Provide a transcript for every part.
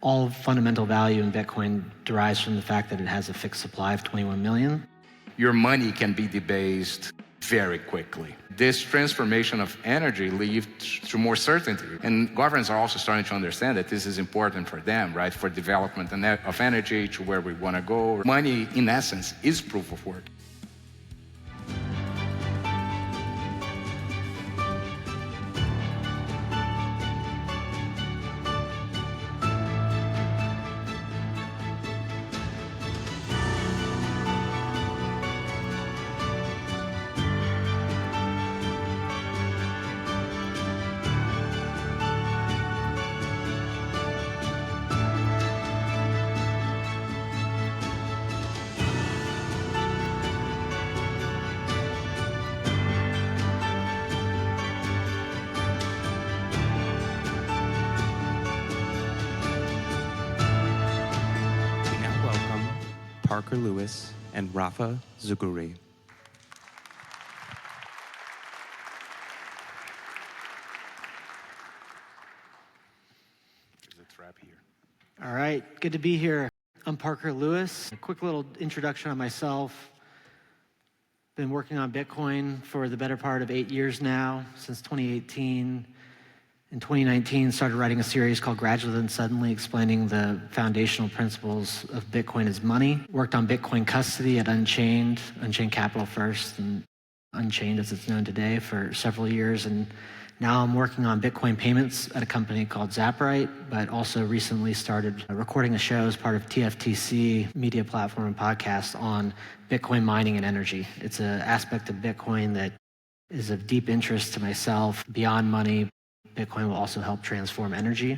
All fundamental value in Bitcoin derives from the fact that it has a fixed supply of 21 million. Your money can be debased very quickly. This transformation of energy leads to more certainty. And governments are also starting to understand that this is important for them, right? For development of energy, to where we want to go. Money, in essence, is proof of work. Lewis and Rapha Zagury. There's a trap here. All right, good to be here. I'm Parker Lewis. A quick little introduction on myself. Been working on Bitcoin for the better part of 8 years now, since 2018. In 2019, started writing a series called Gradually Then Suddenly, explaining the foundational principles of Bitcoin as money. Worked on Bitcoin custody at Unchained Capital first, and Unchained as it's known today, for several years. And now I'm working on Bitcoin payments at a company called Zaprite, but also recently started recording a show as part of TFTC media platform and podcast on Bitcoin mining and energy. It's an aspect of Bitcoin that is of deep interest to myself. Beyond money, Bitcoin will also help transform energy.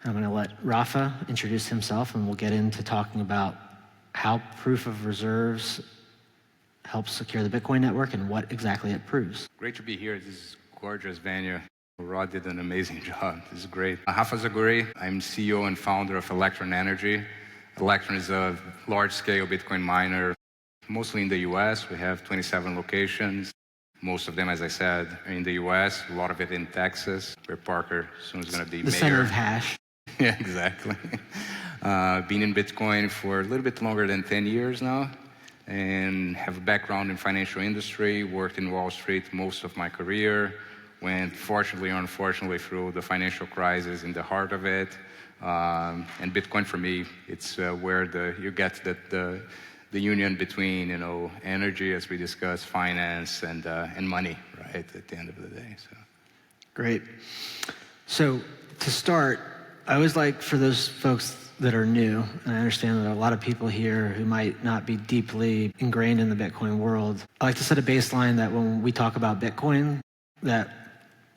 I'm going to let Rapha introduce himself, and we'll get into talking about how proof of reserves helps secure the Bitcoin network and what exactly it proves. Great to be here. This is a gorgeous venue. Rod did an amazing job. This is great. Rapha Zagury. I'm CEO and founder of Electron Energy. Electron is a large-scale Bitcoin miner, mostly in the US. We have 27 locations. Most of them, as I said, are in the US, a lot of it in Texas, where Parker soon is going to be the mayor. center of hash. Yeah, exactly. Been in Bitcoin for a little bit longer than 10 years now, and have a background in financial industry, worked in Wall Street most of my career, went fortunately or unfortunately through the financial crisis in the heart of it. And Bitcoin for me, it's where you get the union between, energy, as we discussed, finance, and money, right, at the end of the day. So. Great. So to start, I always like, for those folks that are new, and I understand that there are a lot of people here who might not be deeply ingrained in the Bitcoin world, I like to set a baseline that when we talk about Bitcoin, that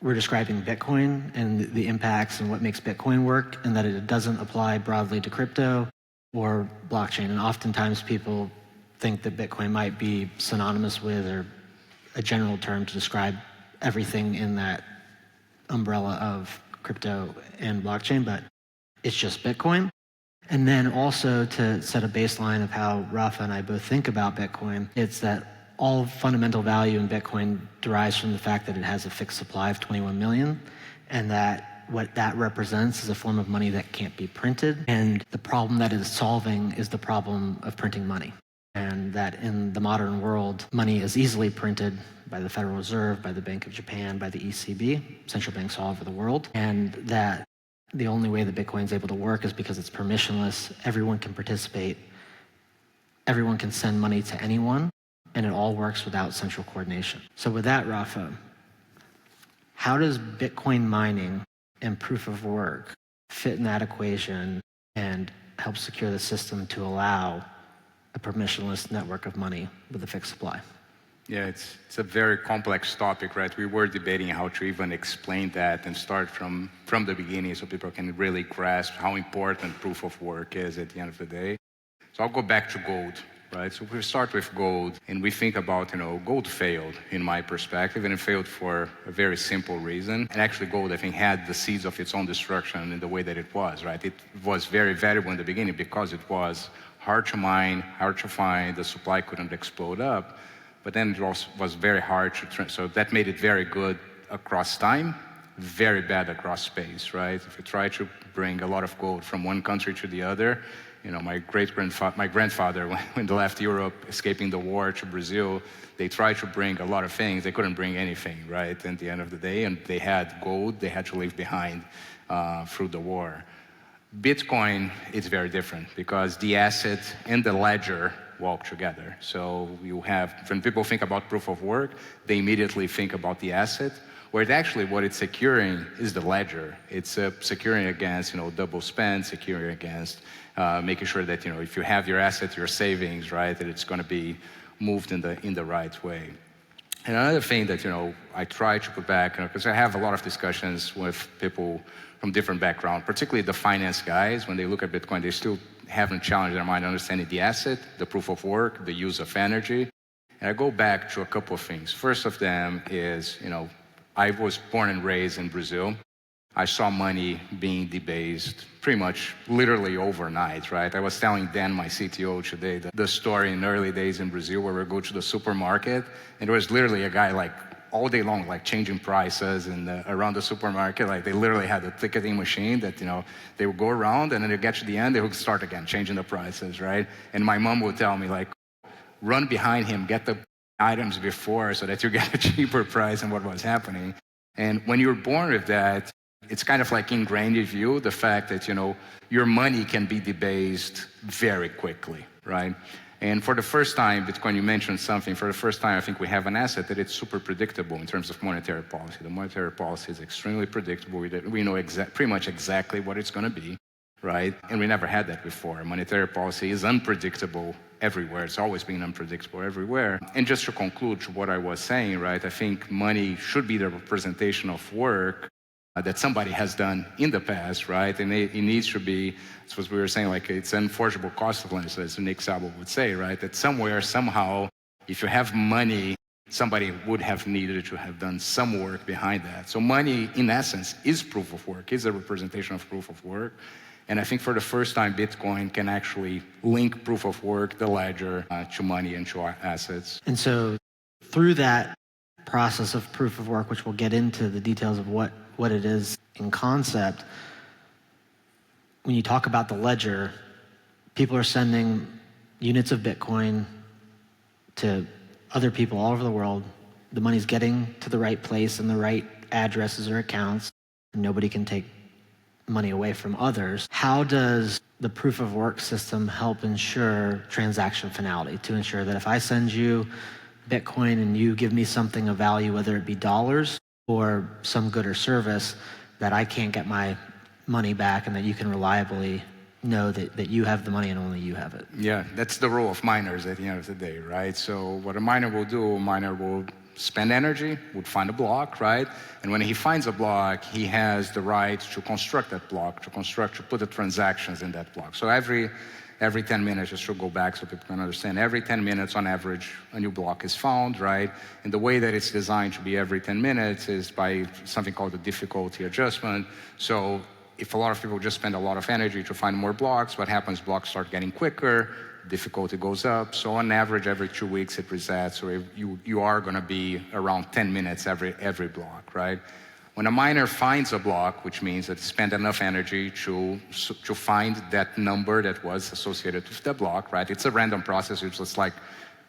we're describing Bitcoin and the impacts and what makes Bitcoin work, and that it doesn't apply broadly to crypto or blockchain. And oftentimes people think that Bitcoin might be synonymous with, or a general term to describe everything in that umbrella of crypto and blockchain, but it's just Bitcoin. And then also to set a baseline of how Rapha and I both think about Bitcoin, it's that all fundamental value in Bitcoin derives from the fact that it has a fixed supply of 21 million, and that what that represents is a form of money that can't be printed. And the problem that it is solving is the problem of printing money. And that in the modern world, money is easily printed by the Federal Reserve, by the Bank of Japan, by the ECB, central banks all over the world. And that the only way that Bitcoin is able to work is because it's permissionless. Everyone can participate. Everyone can send money to anyone. And it all works without central coordination. So with that, Rapha, how does Bitcoin mining and proof of work fit in that equation and help secure the system to allow a permissionless network of money with a fixed supply? Yeah, it's a very complex topic, right? We were debating how to even explain that and start from the beginning so people can really grasp how important proof of work is at the end of the day. So I'll go back to gold, right? So we start with gold, and we think about, gold failed in my perspective, and it failed for a very simple reason. And actually gold, I think, had the seeds of its own destruction in the way that it was, right? It was very valuable in the beginning because it was hard to mine, hard to find, the supply couldn't explode up, but then it also was very hard to, so that made it very good across time, very bad across space, right? If you try to bring a lot of gold from one country to the other. You know, my grandfather, when they left Europe, escaping the war to Brazil, they tried to bring a lot of things. They couldn't bring anything, right, at the end of the day, and they had gold they had to leave behind through the war. Bitcoin is very different because the asset and the ledger walk together. So you have, when people think about proof of work, they immediately think about the asset, where what it's securing is the ledger. It's securing against, double spend, securing against making sure that, if you have your asset, your savings, right, that it's going to be moved in the right way. And another thing that, I try to put back, because I have a lot of discussions with people from different backgrounds, particularly the finance guys, when they look at Bitcoin, they still haven't challenged their mind understanding the asset, the proof of work, the use of energy. And I go back to a couple of things. First of them is, I was born and raised in Brazil. I saw money being debased pretty much literally overnight, right? I was telling Dan, my CTO today, the story in the early days in Brazil where we go to the supermarket, and there was literally a guy like all day long, like changing prices and around the supermarket, like they literally had a ticketing machine that, they would go around and then they get to the end, they would start again, changing the prices, right? And my mom would tell me like, run behind him, get the items before so that you get a cheaper price than what was happening. And when you're born with that, it's kind of like ingrained in you, the fact that, your money can be debased very quickly, right? And for the first time, Bitcoin, you mentioned something, for the first time, I think we have an asset that it's super predictable in terms of monetary policy. The monetary policy is extremely predictable. We know pretty much exactly what it's going to be, right? And we never had that before. Monetary policy is unpredictable everywhere. It's always been unpredictable everywhere. And just to conclude to what I was saying, right, I think money should be the representation of work that somebody has done in the past, right? And it needs to be, that's what we were saying, like it's unforgeable cost of land, as Nick Szabo would say, right? That somewhere, somehow, if you have money, somebody would have needed to have done some work behind that. So money, in essence, is proof of work, is a representation of proof of work. And I think for the first time, Bitcoin can actually link proof of work, the ledger, to money and to our assets. And so through that process of proof of work, which we'll get into the details of what it is in concept, when you talk about the ledger, people are sending units of Bitcoin to other people all over the world. The money's getting to the right place and the right addresses or accounts. Nobody can take money away from others. How does the proof of work system help ensure transaction finality, to ensure that if I send you Bitcoin and you give me something of value, whether it be dollars or some good or service, that I can't get my money back and that you can reliably know that you have the money and only you have it? Yeah, that's the role of miners at the end of the day, right? So what a miner will do, a miner will spend energy, would find a block, right? And when he finds a block, he has the right to construct that block, to put the transactions in that block. So every 10 minutes, just to go back so people can understand, every 10 minutes on average, a new block is found, right? And the way that it's designed to be every 10 minutes is by something called the difficulty adjustment. So if a lot of people just spend a lot of energy to find more blocks, what happens? Blocks start getting quicker, difficulty goes up. So on average, every 2 weeks it resets. So you are going to be around 10 minutes every block, right? When a miner finds a block, which means that it spent enough energy to find that number that was associated with the block, right? It's a random process. It's just like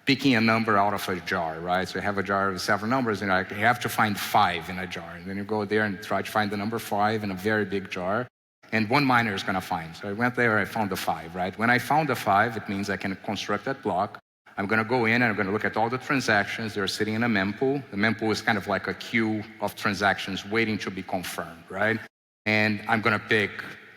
picking a number out of a jar, right? So you have a jar with several numbers, and you have to find 5 in a jar. And then you go there and try to find the number 5 in a very big jar. And one miner is going to find. So I went there, I found the 5, right? When I found the 5, it means I can construct that block. I'm going to go in and I'm going to look at all the transactions. They're sitting in a mempool. The mempool is kind of like a queue of transactions waiting to be confirmed, right? And I'm going to pick,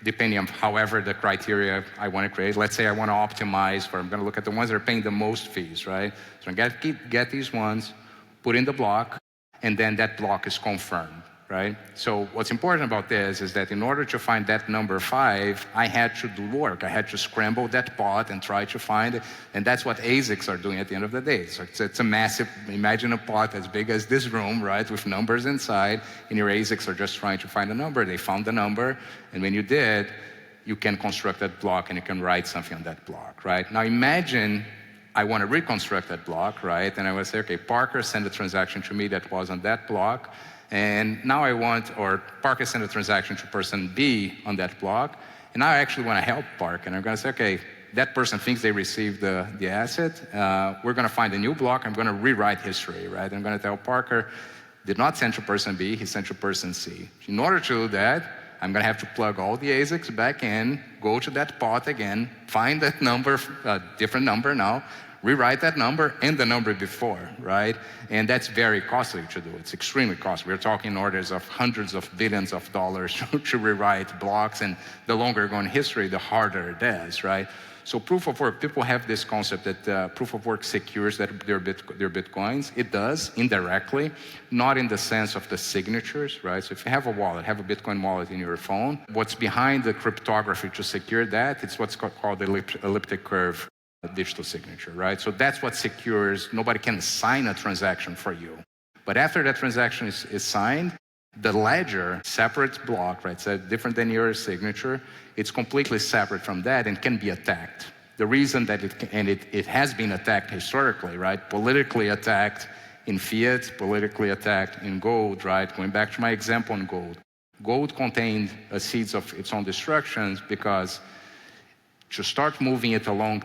depending on however the criteria I want to create. Let's say I want to optimize for, I'm going to look at the ones that are paying the most fees, right? So I'm going to get these ones, put in the block, and then that block is confirmed, right? So what's important about this is that in order to find that number 5, I had to do work. I had to scramble that pot and try to find it. And that's what ASICs are doing at the end of the day. So it's a massive, imagine a pot as big as this room, right, with numbers inside, and your ASICs are just trying to find a number. They found the number, and when you did, you can construct that block and you can write something on that block, right? Now imagine I want to reconstruct that block, right? And I would say, okay, Parker sent a transaction to me that was on that block. And now I want, or Parker sent a transaction to person B on that block, and now I actually want to help Parker, and I'm going to say, okay, that person thinks they received the asset. We're going to find a new block. I'm going to rewrite history, right? I'm going to tell Parker, did not send to person B, he sent to person C. In order to do that, I'm going to have to plug all the ASICs back in, go to that pot again, find that number, different number now, rewrite that number and the number before, right? And that's very costly to do. It's extremely costly. We're talking orders of hundreds of billions of dollars to rewrite blocks, and the longer you go in history, the harder it is, right? So proof of work, people have this concept that proof of work secures their Bitcoins. It does, indirectly, not in the sense of the signatures, right? So if you have a wallet, have a Bitcoin wallet in your phone, what's behind the cryptography to secure that, it's what's called the elliptic curve digital signature, right? So that's what secures, nobody can sign a transaction for you. But after that transaction is signed, the ledger, separate block, right, so different than your signature, it's completely separate from that and can be attacked. The reason that it has been attacked historically, right, politically attacked in fiat, politically attacked in gold, right, going back to my example on gold. Gold contained seeds of its own destructions because to start moving it along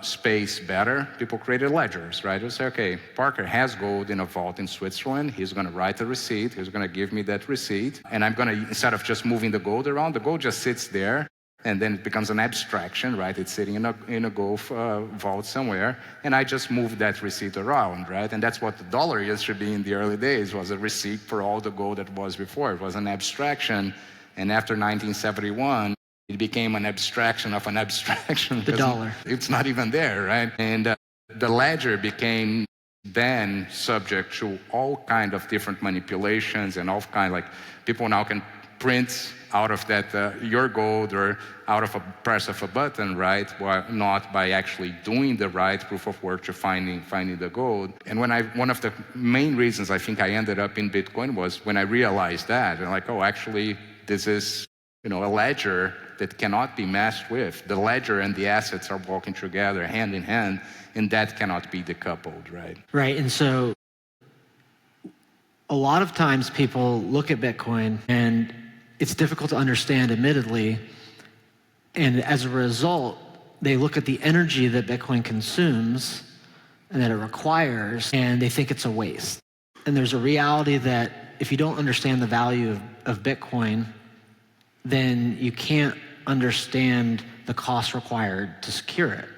space better, people created ledgers, right? They say, okay, Parker has gold in a vault in Switzerland. He's going to write a receipt. He's going to give me that receipt. And I'm going to, instead of just moving the gold around, the gold just sits there. And then it becomes an abstraction, right? It's sitting in a gold vault somewhere. And I just move that receipt around, right? And that's what the dollar used to be in the early days, was a receipt for all the gold that was before. It was an abstraction. And after 1971, it became an abstraction of an abstraction. The dollar. It's not even there, right? And the ledger became then subject to all kind of different manipulations and all kind, like people now can print out of that your gold or out of a press of a button, right? Well, not by actually doing the right proof of work to finding the gold. And one of the main reasons I think I ended up in Bitcoin was when I realized that, and like, oh, actually, this is, a ledger that cannot be messed with. The ledger and the assets are walking together hand in hand, and that cannot be decoupled, right? Right, and so a lot of times people look at Bitcoin and it's difficult to understand, admittedly, and as a result, they look at the energy that Bitcoin consumes and that it requires, and they think it's a waste. And there's a reality that if you don't understand the value of Bitcoin, then you can't understand the cost required to secure it.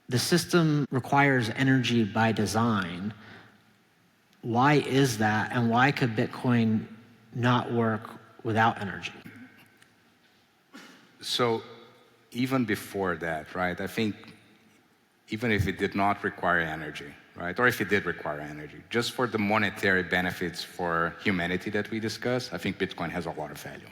The system requires energy by design. Why is that, and why could Bitcoin not work without energy? So even before that, right, I think even if it did not require energy, right, or if it did require energy, just for the monetary benefits for humanity that we discussed, I think Bitcoin has a lot of value.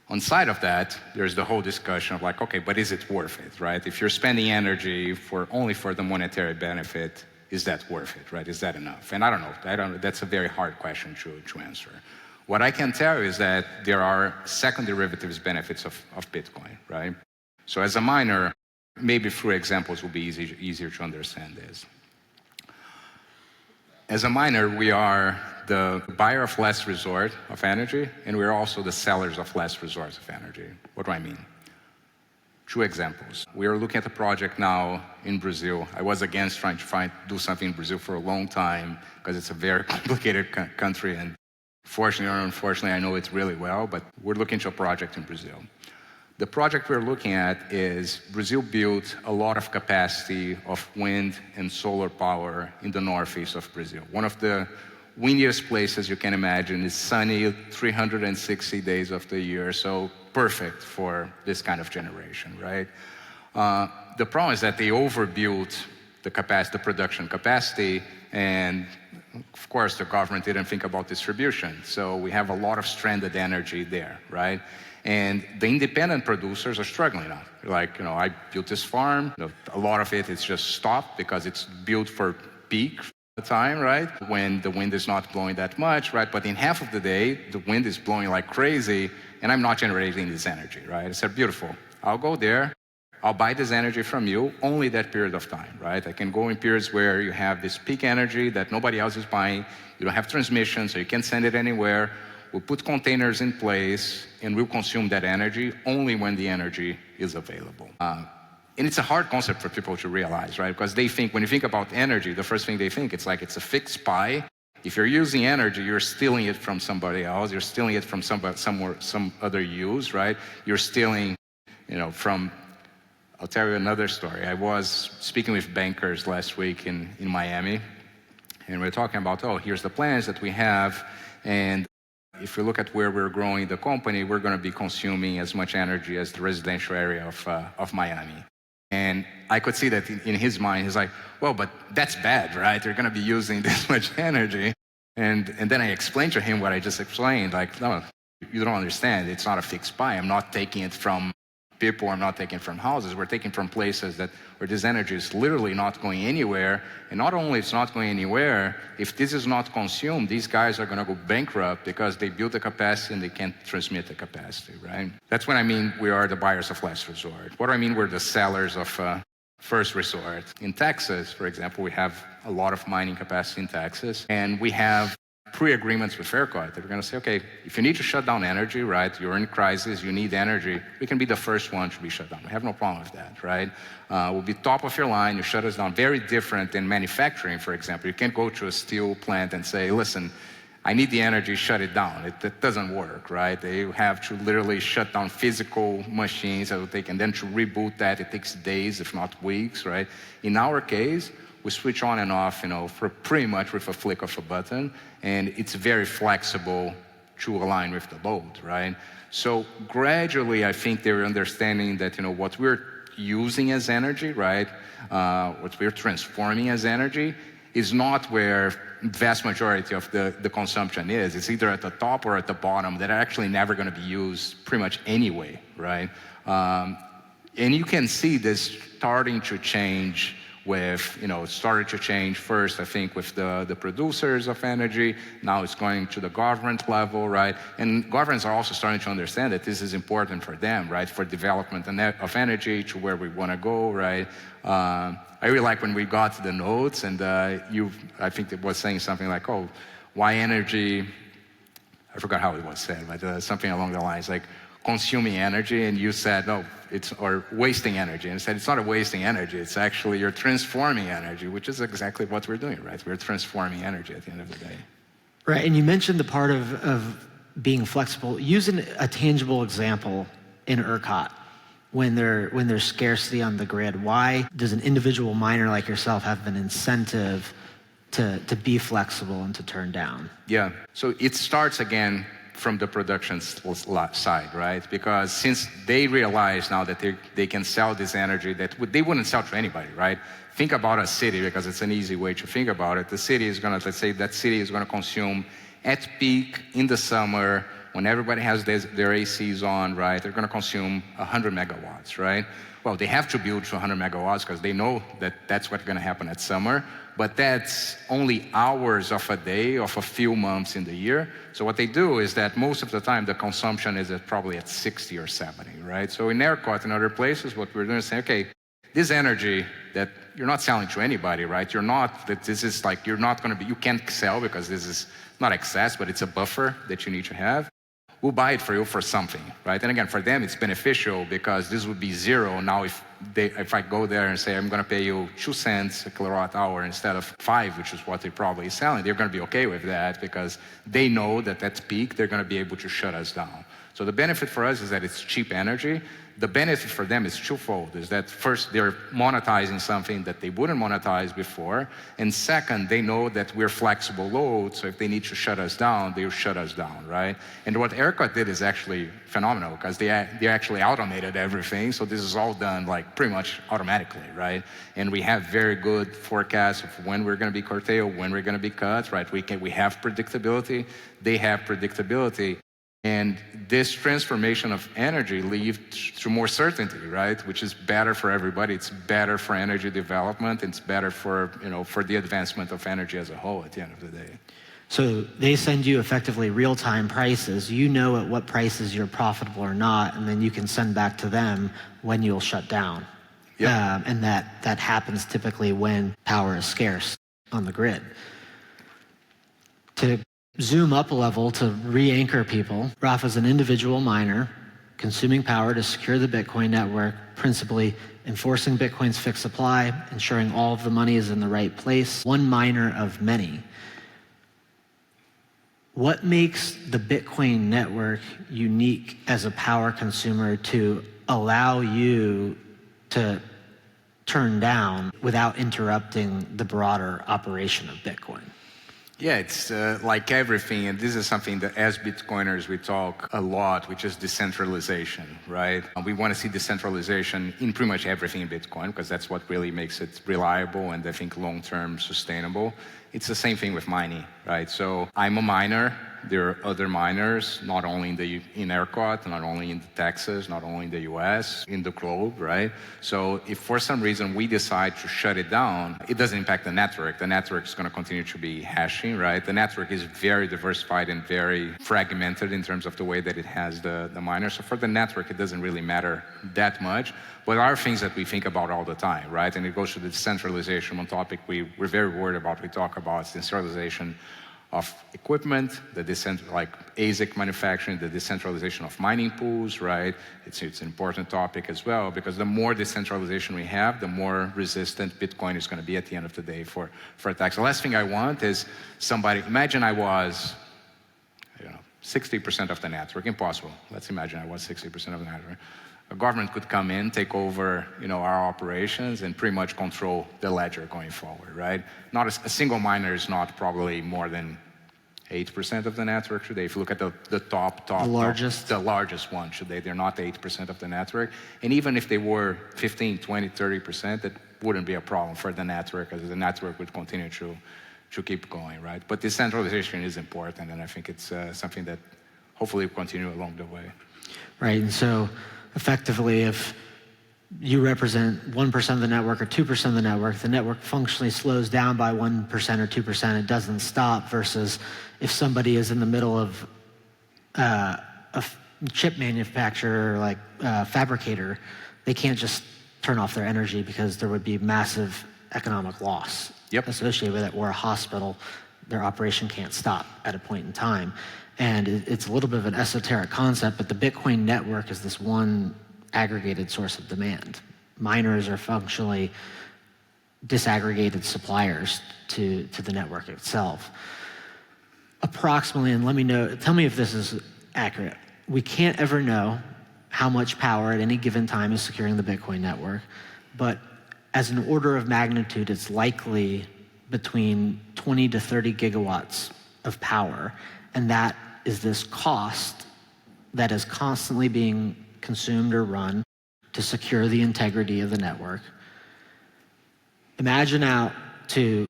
On side of that, there's the whole discussion of like, okay, but is it worth it, right? If you're spending energy only for the monetary benefit, is that worth it, right? Is that enough? And I don't know. That's a very hard question to answer. What I can tell you is that there are second derivatives benefits of Bitcoin, right? So as a miner, maybe through examples will be easier to understand this. As a miner, we are the buyer of last resort of energy, and we're also the sellers of last resorts of energy. What do I mean? Two examples. We are looking at a project now in Brazil. I was against trying to do something in Brazil for a long time because it's a very complicated country, and fortunately or unfortunately, I know it really well, but we're looking to a project in Brazil. The project we're looking at is Brazil built a lot of capacity of wind and solar power in the northeast of Brazil. One of the windiest places you can imagine. Is sunny 360 days of the year, so perfect for this kind of generation, right? The problem is that they overbuilt the production capacity, and of course the government didn't think about distribution. So we have a lot of stranded energy there, right? And the independent producers are struggling now. Like, I built this farm. A lot of it is just stopped because it's built for peak time, right? When the wind is not blowing that much, right? But in half of the day, the wind is blowing like crazy, and I'm not generating this energy, right? I said, beautiful. I'll go there. I'll buy this energy from you only that period of time, right? I can go in periods where you have this peak energy that nobody else is buying, you don't have transmission, so you can't send it anywhere. We'll put containers in place, and we'll consume that energy only when the energy is available. And it's a hard concept for people to realize, right? Because they think, when you think about energy, the first thing they think, it's like it's a fixed pie. If you're using energy, you're stealing it from somebody else, you're stealing it from some other use, right? You're stealing, from... I'll tell you another story. I was speaking with bankers last week in Miami, and we were talking about, here's the plans that we have, and if you look at where we're growing the company, we're going to be consuming as much energy as the residential area of Miami. And I could see that in his mind, he's like, well, but that's bad, right? They're going to be using this much energy. And then I explained to him what I just explained, like, no, you don't understand. It's not a fixed pie. I'm not taking it from people, I'm not taking from houses, we're taking from places where this energy is literally not going anywhere. And not only it's not going anywhere, if this is not consumed, these guys are going to go bankrupt because they build the capacity and they can't transmit the capacity, right? That's when I mean we are the buyers of last resort. What do I mean we're the sellers of first resort? In Texas, for example, we have a lot of mining capacity in Texas, and we have pre-agreements with ERCOT that we're going to say, okay, if you need to shut down energy, right, you're in crisis, you need energy, we can be the first one to be shut down. We have no problem with that, right? We'll be top of your line, you shut us down. Very different than manufacturing, for example. You can't go to a steel plant and say, listen, I need the energy, shut it down. It doesn't work, right? They have to literally shut down physical machines that will take, and then to reboot that, it takes days, if not weeks, right? In our case, we switch on and off, for pretty much with a flick of a button, and it's very flexible to align with the load, right? So gradually, I think they're understanding that, what we're using as energy, right, what we're transforming as energy is not where vast majority of the consumption is. It's either at the top or at the bottom that are actually never going to be used pretty much anyway, right? And you can see this starting to change with, it started to change first, I think, with the producers of energy. Now it's going to the government level, right? And governments are also starting to understand that this is important for them, right? For development of energy to where we want to go, right? I really like when we got to the notes, and I think it was saying something like, why energy? I forgot how it was said, but something along the lines like consuming energy, and you said, no, or wasting energy. And I said, it's not a wasting energy, it's actually you're transforming energy, which is exactly what we're doing, right? We're transforming energy at the end of the day. Right, and you mentioned the part of being flexible. Use a tangible example in ERCOT when there's scarcity on the grid. Why does an individual miner like yourself have an incentive to be flexible and to turn down? Yeah, so it starts again from the production side, right? Because since they realize now that they can sell this energy that they wouldn't sell to anybody, right? Think about a city, because it's an easy way to think about it. The city is going to, let's say that city is going to consume at peak in the summer when everybody has their ACs on, right? They're going to consume 100 megawatts, right? Well, they have to build to 100 megawatts because they know that that's what's going to happen at summer, but that's only hours of a day of a few months in the year. So what they do is that most of the time the consumption is probably at 60 or 70, right? So in ERCOT and other places, what we're doing is saying, okay, this energy that you're not selling to anybody, right? You're not going to be, you can't sell because this is not excess, but it's a buffer that you need to have. We'll buy it for you for something, right? And again, for them, it's beneficial because this would be zero. Now, if I go there and say, I'm going to pay you 2 cents a kilowatt hour instead of 5, which is what they're probably selling, they're going to be okay with that because they know that at peak, they're going to be able to shut us down. So the benefit for us is that it's cheap energy. The benefit for them is twofold, is that first, they're monetizing something that they wouldn't monetize before, and second, they know that we're flexible load, so if they need to shut us down, they'll shut us down, right? And what ERCOT did is actually phenomenal, because they actually automated everything, so this is all done like pretty much automatically, right? And we have very good forecasts of when we're going to be curtailed, when we're going to be cut, right? We have predictability, they have predictability. And this transformation of energy leads to more certainty, right? Which is better for everybody. It's better for energy development. It's better for, for the advancement of energy as a whole at the end of the day. So they send you effectively real-time prices. You know at what prices you're profitable or not, and then you can send back to them when you'll shut down. Yep. And that happens typically when power is scarce on the grid. To zoom up a level to re-anchor people, Rapha's an individual miner consuming power to secure the Bitcoin network, principally enforcing Bitcoin's fixed supply, ensuring all of the money is in the right place. One miner of many. What makes the Bitcoin network unique as a power consumer to allow you to turn down without interrupting the broader operation of Bitcoin? Yeah, it's like everything, and this is something that as Bitcoiners we talk a lot, which is decentralization, right? We want to see decentralization in pretty much everything in Bitcoin, because that's what really makes it reliable and I think long-term sustainable. It's the same thing with mining, right? So I'm a miner. There are other miners, not only in ERCOT, not only in Texas, not only in the US, in the globe, right? So if for some reason we decide to shut it down, it doesn't impact the network. The network is going to continue to be hashing, right? The network is very diversified and very fragmented in terms of the way that it has the miners. So for the network, it doesn't really matter that much. But there are things that we think about all the time, right? And it goes to the decentralization. One topic we're very worried about, we talk about decentralization of equipment, like ASIC manufacturing, the decentralization of mining pools, right? It's an important topic as well, because the more decentralization we have, the more resistant Bitcoin is going to be at the end of the day for attacks. The last thing I want is imagine I was 60% of the network. Impossible. Let's imagine I was 60% of the network. A government could come in, take over, our operations and pretty much control the ledger going forward, right? Not a single miner is not probably more than 8% of the network today. If you look at the largest one today, they're not 8% of the network. And even if they were 15, 20, 30%, that wouldn't be a problem for the network, as the network would continue to keep going, right? But decentralization is important, and I think it's something that hopefully will continue along the way. Right, and so effectively, if you represent 1% of the network or 2% of the network functionally slows down by 1% or 2%. It doesn't stop, versus if somebody is in the middle of a chip manufacturer, like a fabricator, they can't just turn off their energy because there would be massive economic loss associated with it, or a hospital, their operation can't stop at a point in time. And it's a little bit of an esoteric concept, but the Bitcoin network is this one aggregated source of demand. Miners are functionally disaggregated suppliers to the network itself. Approximately, and tell me if this is accurate, we can't ever know how much power at any given time is securing the Bitcoin network, but as an order of magnitude, it's likely between 20 to 30 gigawatts of power. And that is this cost that is constantly being consumed or run to secure the integrity of the network. Imagine out to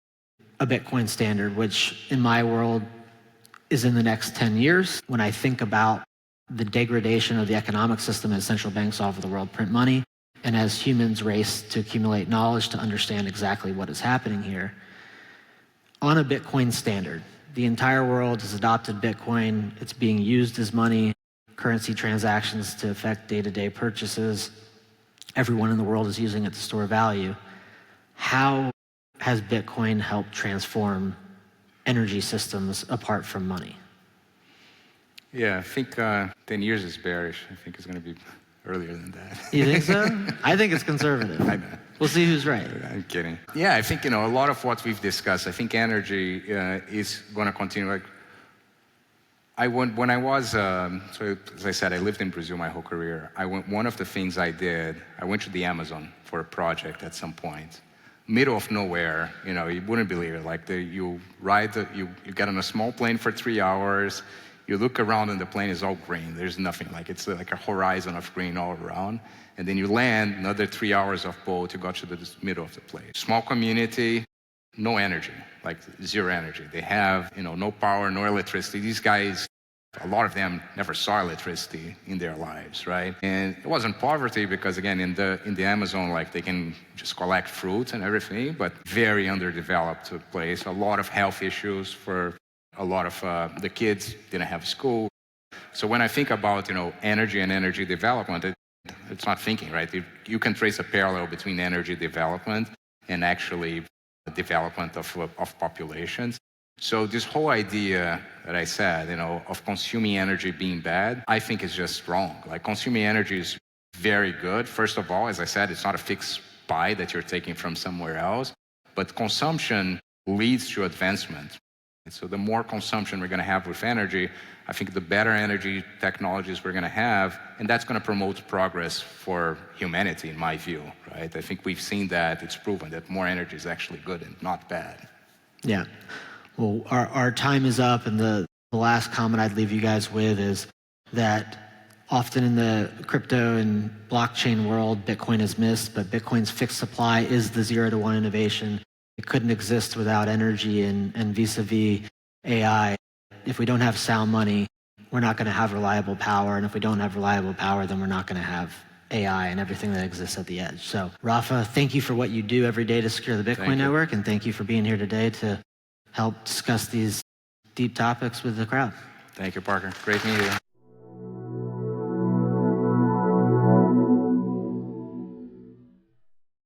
a Bitcoin standard, which in my world is in the next 10 years. When I think about the degradation of the economic system as central banks all over the world print money, and as humans race to accumulate knowledge to understand exactly what is happening here, on a Bitcoin standard, the entire world has adopted Bitcoin. It's being used as money, currency transactions to affect day-to-day purchases. Everyone in the world is using it to store value. How has Bitcoin helped transform energy systems apart from money? Yeah, I think 10 years is bearish. I think it's going to be earlier than that. You think so? I think it's conservative. I know. We'll see who's right. I'm kidding. Yeah, I think, a lot of what we've discussed, I think energy is going to continue. Like, when I was, so as I said, I lived in Brazil my whole career. One of the things I did, I went to the Amazon for a project at some point. Middle of nowhere, you wouldn't believe it. Like you get on a small plane for 3 hours, you look around and the plane is all green. There's nothing, it's like a horizon of green all around. And then you land, another 3 hours of boat, you got to the middle of the place. Small community, no energy, like zero energy. They have, no power, no electricity. These guys, a lot of them never saw electricity in their lives, right? And it wasn't poverty because, again, in the Amazon, they can just collect fruits and everything, but very underdeveloped place. A lot of health issues for A lot of the kids didn't have school. So when I think about, energy and energy development, it's not thinking, right? You can trace a parallel between energy development and actually the development of populations. So this whole idea that I said, of consuming energy being bad, I think is just wrong. Like, consuming energy is very good. First of all, as I said, it's not a fixed pie that you're taking from somewhere else, but consumption leads to advancement. And so the more consumption we're going to have with energy, I think the better energy technologies we're going to have, and that's going to promote progress for humanity, in my view, right? I think we've seen that. It's proven that more energy is actually good and not bad. Yeah. Well, our time is up, and the last comment I'd leave you guys with is that often in the crypto and blockchain world, Bitcoin is missed, but Bitcoin's fixed supply is the 0 to 1 innovation. It couldn't exist without energy, and vis-a-vis AI. If we don't have sound money, we're not going to have reliable power. And if we don't have reliable power, then we're not going to have AI and everything that exists at the edge. So, Rapha, thank you for what you do every day to secure the Bitcoin network. And thank you for being here today to help discuss these deep topics with the crowd. Thank you, Parker. Great meeting you.